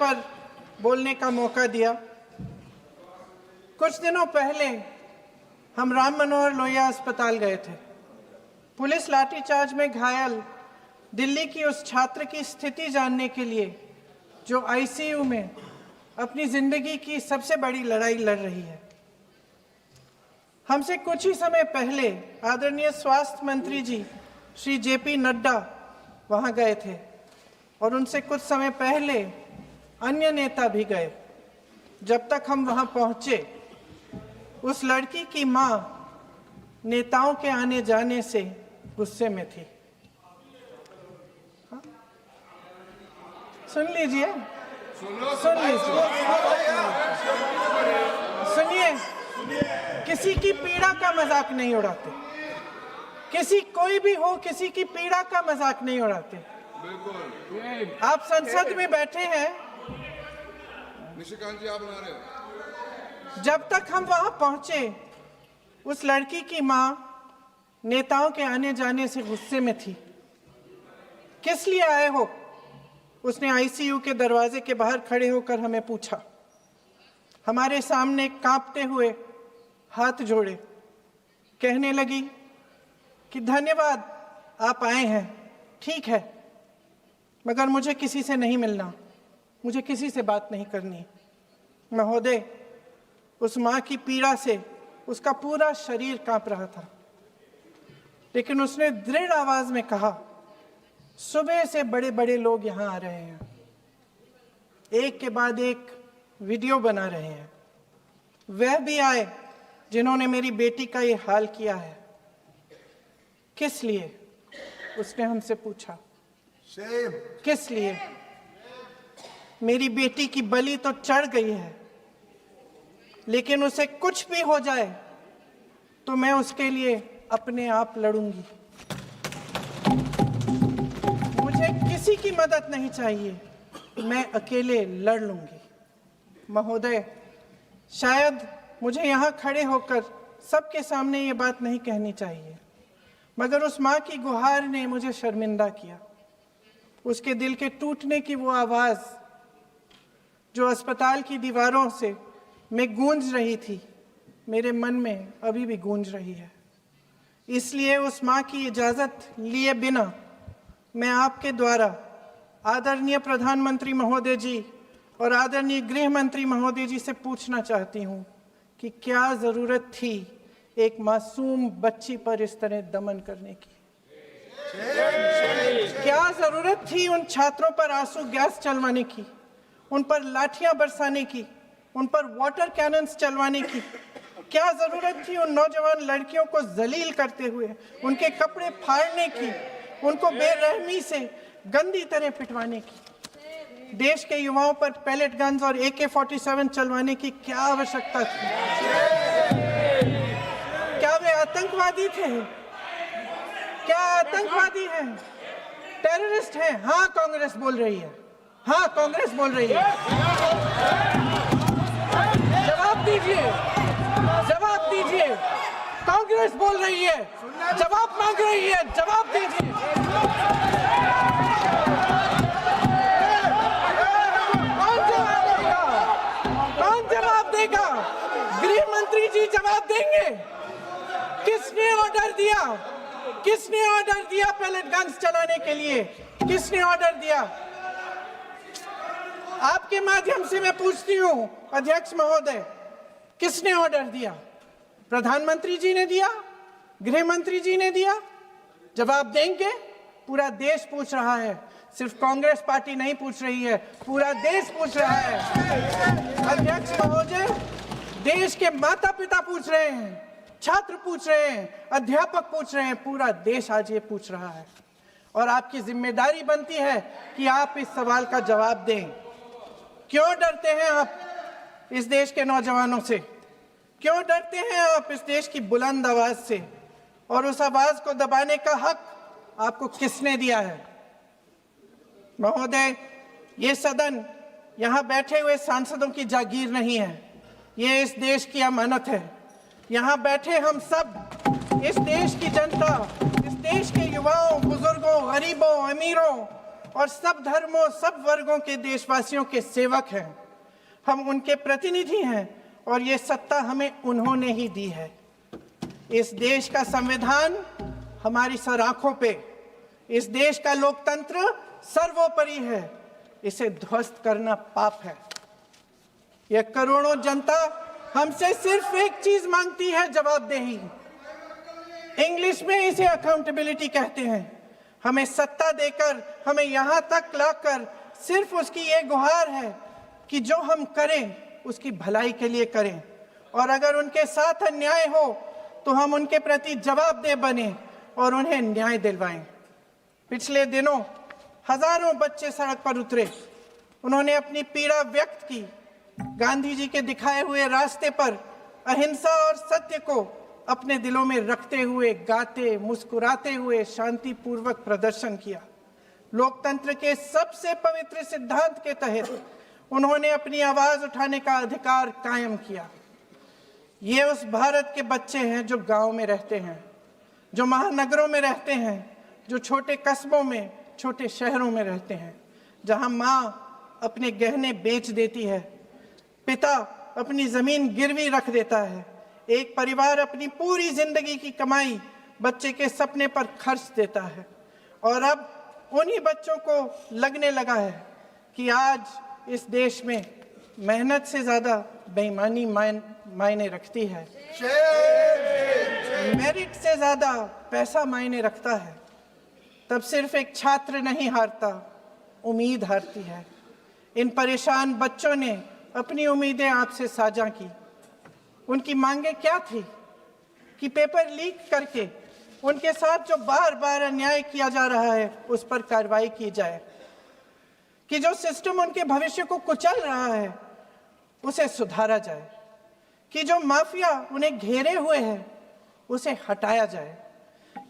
पर बोलने का मौका दिया। कुछ दिनों पहले हम राम मनोहर लोहिया अस्पताल गए थे। पुलिस लाठीचार्ज में घायल दिल्ली की उस छात्र की स्थिति जानने के लिए जो आईसीयू में अपनी जिंदगी की सबसे बड़ी लड़ाई लड़ रही है। हमसे कुछ ही समय पहले आदरणीय स्वास्थ्य मंत्री जी श्री जेपी नड्डा वहां गए थे और उनसे कुछ समय पहले अन्य नेता भी गए। जब तक हम वहां पहुंचे, उस लड़की की मां नेताओं के आने जाने से गुस्से में थी। सुन लीजिए, सुन लीजिए, सुनिए। किसी की पीड़ा का मजाक नहीं उड़ाते। कोई भी हो, किसी की पीड़ा का मजाक नहीं उड़ाते। आप संसद में बैठे हैं, निशिकांत जी आप बना रहे हो। जब तक हम वहां पहुंचे, उस लड़की की मां नेताओं के आने जाने से गुस्से में थी। किस लिए आए हो? उसने आईसीयू के दरवाजे के बाहर खड़े होकर हमें पूछा। हमारे सामने कांपते हुए हाथ जोड़े कहने लगी कि धन्यवाद, आप आए हैं, ठीक है, मगर मुझे किसी से नहीं मिलना, मुझे किसी से बात नहीं करनी। महोदय, उस मां की पीड़ा से उसका पूरा शरीर कांप रहा था, लेकिन उसने दृढ़ आवाज में कहा, सुबह से बड़े बड़े लोग यहां आ रहे हैं, एक के बाद एक वीडियो बना रहे हैं। वह भी आए जिन्होंने मेरी बेटी का ये हाल किया है। किस लिए? उसने हमसे पूछा। किस लिए? मेरी बेटी की बलि तो चढ़ गई है, लेकिन उसे कुछ भी हो जाए तो मैं उसके लिए अपने आप लड़ूंगी। मुझे किसी की मदद नहीं चाहिए, मैं अकेले लड़ लूंगी। महोदय, शायद मुझे यहाँ खड़े होकर सबके सामने ये बात नहीं कहनी चाहिए, मगर उस माँ की गुहार ने मुझे शर्मिंदा किया। उसके दिल के टूटने की वो आवाज़ जो अस्पताल की दीवारों से में गूंज रही थी, मेरे मन में अभी भी गूंज रही है। इसलिए उस माँ की इजाज़त लिए बिना मैं आपके द्वारा आदरणीय प्रधानमंत्री महोदय जी और आदरणीय गृह मंत्री महोदय जी से पूछना चाहती हूँ कि क्या ज़रूरत थी एक मासूम बच्ची पर इस तरह दमन करने की? क्या ज़रूरत थी उन छात्रों पर आंसू गैस चलवाने की, उन पर लाठियां बरसाने की, उन पर वाटर कैनन्स चलवाने की? क्या ज़रूरत थी उन नौजवान लड़कियों को जलील करते हुए उनके कपड़े फाड़ने की, उनको बेरहमी से गंदी तरह पिटवाने की? देश के युवाओं पर पैलेट गन्स और AK-47 चलवाने की क्या आवश्यकता थी? क्या वे आतंकवादी थे? क्या आतंकवादी हैं? टेररिस्ट हैं? हाँ, कांग्रेस बोल रही है। हाँ, कांग्रेस बोल रही है। जवाब दीजिए, जवाब दीजिए। कांग्रेस बोल रही है, जवाब मांग रही है, जवाब दीजिए। कौन जवाब देगा? गृह मंत्री जी जवाब देंगे। किसने ऑर्डर दिया? किसने ऑर्डर दिया पैलेट गन्स चलाने के लिए? किसने ऑर्डर दिया? आपके माध्यम से मैं पूछती हूँ अध्यक्ष महोदय, किसने ऑर्डर दिया? प्रधानमंत्री जी ने दिया? गृह मंत्री जी ने दिया? जवाब देंगे? पूरा देश पूछ रहा है, सिर्फ कांग्रेस पार्टी नहीं पूछ रही है, पूरा देश पूछ रहा है। अध्यक्ष महोदय, देश के माता पिता पूछ रहे हैं, छात्र पूछ रहे हैं, अध्यापक पूछ रहे हैं, पूरा देश आज ये पूछ रहा है। और आपकी जिम्मेदारी बनती है कि आप इस सवाल का जवाब दें। क्यों डरते हैं आप इस देश के नौजवानों से? क्यों डरते हैं आप इस देश की बुलंद आवाज से? और उस आवाज को दबाने का हक आपको किसने दिया है? महोदय, ये सदन यहाँ बैठे हुए सांसदों की जागीर नहीं है, ये इस देश की अमानत है। यहाँ बैठे हम सब इस देश की जनता, इस देश के युवाओं, बुजुर्गों, गरीबों, अमीरों और सब धर्मों, सब वर्गों के देशवासियों के सेवक हैं। हम उनके प्रतिनिधि हैं और ये सत्ता हमें उन्होंने ही दी है। इस देश का संविधान हमारी सर आंखों पे, इस देश का लोकतंत्र सर्वोपरि है। इसे ध्वस्त करना पाप है। यह करोड़ों जनता हमसे सिर्फ एक चीज मांगती है, जवाबदेही। इंग्लिश में इसे अकाउंटेबिलिटी कहते हैं। हमें सत्ता देकर, हमें यहां तक लाकर सिर्फ उसकी ये गुहार है कि जो हम करें उसकी भलाई के लिए करें, और अगर उनके साथ अन्याय हो तो हम उनके प्रति जवाबदेह बने और उन्हें न्याय दिलवाएं। पिछले दिनों हजारों बच्चे सड़क पर उतरे। उन्होंने अपनी पीड़ा व्यक्त की। गांधी जी के दिखाए हुए रास्ते पर अहिंसा और सत्य को अपने दिलों में रखते हुए, गाते, मुस्कुराते हुए शांतिपूर्वक प्रदर्शन किया। लोकतंत्र के सबसे पवित्र सिद्धांत के तहत उन्होंने अपनी आवाज उठाने का अधिकार कायम किया। ये उस भारत के बच्चे हैं जो गांव में रहते हैं, जो महानगरों में रहते हैं, जो छोटे कस्बों में, छोटे शहरों में रहते हैं, जहां माँ अपने गहने बेच देती है, पिता अपनी जमीन गिरवी रख देता है, एक परिवार अपनी पूरी जिंदगी की कमाई बच्चे के सपने पर खर्च देता है। और अब उन्हीं बच्चों को लगने लगा है कि आज इस देश में मेहनत से ज्यादा बेईमानी मायने रखती है, मेरिट से ज्यादा पैसा मायने रखता है। तब सिर्फ एक छात्र नहीं हारता, उम्मीद हारती है। इन परेशान बच्चों ने अपनी उम्मीदें आपसे साझा की। उनकी मांगे क्या थी? कि पेपर लीक करके उनके साथ जो बार बार अन्याय किया जा रहा है उस पर कार्रवाई की जाए, कि जो सिस्टम उनके भविष्य को कुचल रहा है उसे सुधारा जाए, कि जो माफिया उन्हें घेरे हुए है उसे हटाया जाए,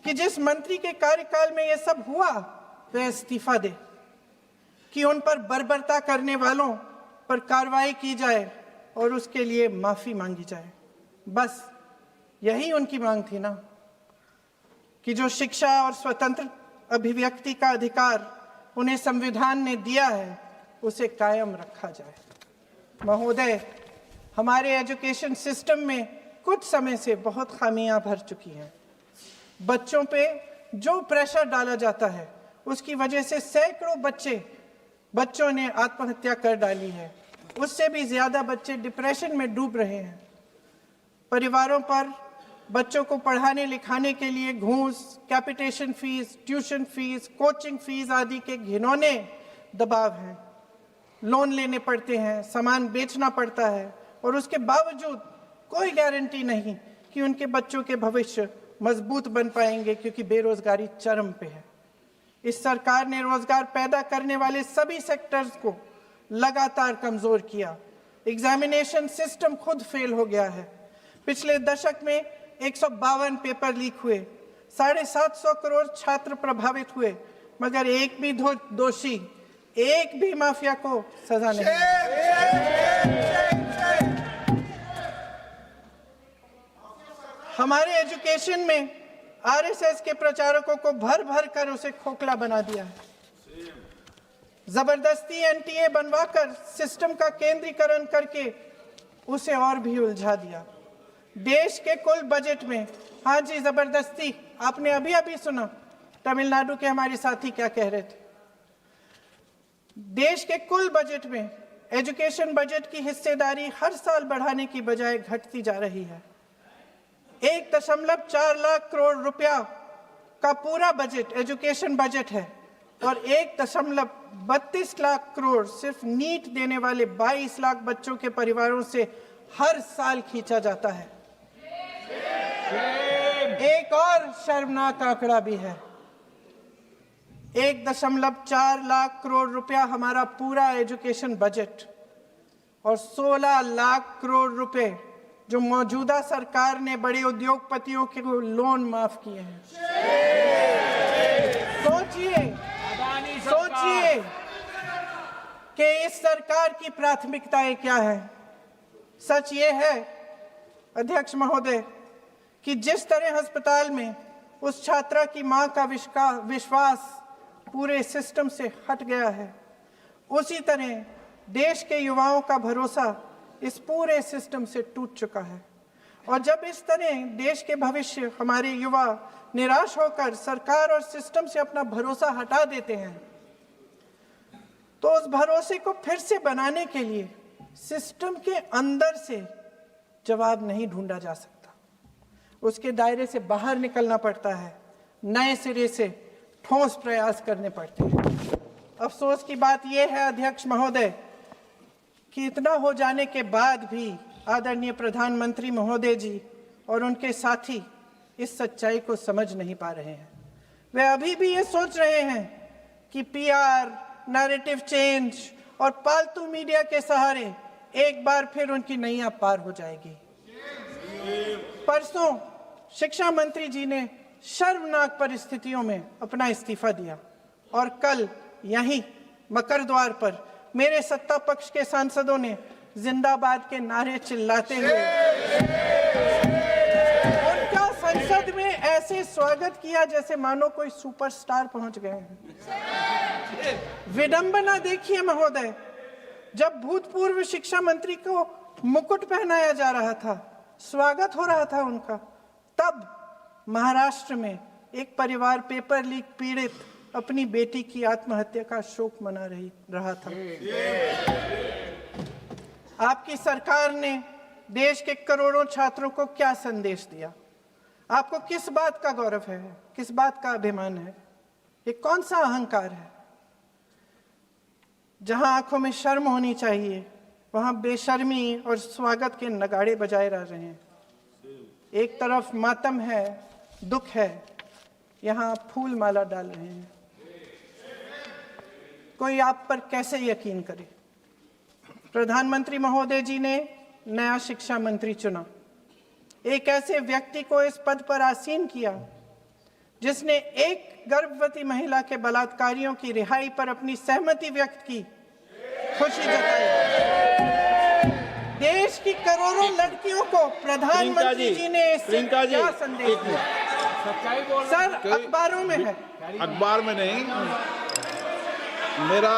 कि जिस मंत्री के कार्यकाल में यह सब हुआ वह इस्तीफा दे, कि उन पर बर्बरता करने वालों पर कार्रवाई की जाए और उसके लिए माफी मांगी जाए। बस यही उनकी मांग थी ना, कि जो शिक्षा और स्वतंत्र अभिव्यक्ति का अधिकार उन्हें संविधान ने दिया है उसे कायम रखा जाए। महोदय, हमारे एजुकेशन सिस्टम में कुछ समय से बहुत खामियां भर चुकी हैं। बच्चों पे जो प्रेशर डाला जाता है उसकी वजह से सैकड़ों बच्चों ने आत्महत्या कर डाली है। उससे भी ज्यादा बच्चे डिप्रेशन में डूब रहे हैं। परिवारों पर बच्चों को पढ़ाने लिखाने के लिए घूस, capitation fees, tuition fees, coaching fees आदि के घिनौने दबाव हैं। लोन लेने पड़ते हैं, सामान बेचना पड़ता है और उसके बावजूद कोई गारंटी नहीं कि उनके बच्चों के भविष्य मजबूत बन पाएंगे, क्योंकि बेरोजगारी चरम पे है। इस सरकार ने रोजगार पैदा करने वाले सभी सेक्टर्स को लगातार कमजोर किया। एग्जामिनेशन सिस्टम खुद फेल हो गया है। पिछले दशक में 152 पेपर लीक हुए, 750 करोड़ छात्र प्रभावित हुए, मगर एक भी दोषी, एक भी माफिया को सजा नहीं। हमारे एजुकेशन में आरएसएस के प्रचारकों को भर भर कर उसे खोखला बना दिया है। जबरदस्ती एनटीए बनवाकर सिस्टम का केंद्रीकरण करके उसे और भी उलझा दिया। देश के कुल बजट में, हाँ जी जबरदस्ती, आपने अभी अभी सुना तमिलनाडु के हमारे साथी क्या कह रहे थे। देश के कुल बजट में एजुकेशन बजट की हिस्सेदारी हर साल बढ़ाने की बजाय घटती जा रही है। 1.4 लाख करोड़ रुपया का पूरा बजट एजुकेशन बजट है और 1.32 लाख करोड़ सिर्फ नीट देने वाले 22 लाख बच्चों के परिवारों से हर साल खींचा जाता है। एक और शर्मनाक आंकड़ा भी है। 1.4 लाख करोड़ रुपया हमारा पूरा एजुकेशन बजट और 16 लाख करोड़ रुपए जो मौजूदा सरकार ने बड़े उद्योगपतियों के लोन माफ किए हैं। सोचिए कि इस सरकार की प्राथमिकताएं क्या है। सच ये है अध्यक्ष महोदय कि जिस तरह अस्पताल में उस छात्रा की मां का विश्वास पूरे सिस्टम से हट गया है, उसी तरह देश के युवाओं का भरोसा इस पूरे सिस्टम से टूट चुका है। और जब इस तरह देश के भविष्य, हमारे युवा निराश होकर सरकार और सिस्टम से अपना भरोसा हटा देते हैं, तो उस भरोसे को फिर से बनाने के लिए सिस्टम के अंदर से जवाब नहीं ढूंढा जा सकता, उसके दायरे से बाहर निकलना पड़ता है, नए सिरे से ठोस प्रयास करने पड़ते हैं। अफसोस की बात यह है अध्यक्ष महोदय कि इतना हो जाने के बाद भी आदरणीय प्रधानमंत्री महोदय जी और उनके साथी इस सच्चाई को समझ नहीं पा रहे हैं। वे अभी भी ये सोच रहे हैं कि पीआर, नैरेटिव चेंज और पालतू मीडिया के सहारे एक बार फिर उनकी नैया पार हो जाएगी। परसों शिक्षा मंत्री जी ने शर्मनाक परिस्थितियों में अपना इस्तीफा दिया और कल यहीं मकर द्वार पर मेरे सत्ता पक्ष के सांसदों ने जिंदाबाद के नारे चिल्लाते हुए उनका संसद में ऐसे स्वागत किया जैसे मानो कोई सुपरस्टार पहुंच गए हैं। विडंबना देखिए महोदय, जब भूतपूर्व शिक्षा मंत्री को मुकुट पहनाया जा रहा था, स्वागत हो रहा था उनका, तब महाराष्ट्र में एक परिवार पेपर लीक पीड़ित अपनी बेटी की आत्महत्या का शोक मना रहा था। आपकी सरकार ने देश के करोड़ों छात्रों को क्या संदेश दिया? आपको किस बात का गौरव है, किस बात का अभिमान है? ये कौन सा अहंकार है? जहां आंखों में शर्म होनी चाहिए, वहां बेशर्मी और स्वागत के नगाड़े बजाए जा रहे हैं। एक तरफ मातम है, दुख है, यहाँ फूल माला डाल रहे हैं। कोई आप पर कैसे यकीन करे? प्रधानमंत्री महोदय जी ने नया शिक्षा मंत्री चुना, एक ऐसे व्यक्ति को इस पद पर आसीन किया जिसने एक गर्भवती महिला के बलात्कारियों की रिहाई पर अपनी सहमति व्यक्त की, खुशी जताई। देश की करोड़ों लड़कियों को प्रधानमंत्री जी ने इससे क्या संदेश दिया? सर, अखबारों में है, अखबार में नहीं। मेरा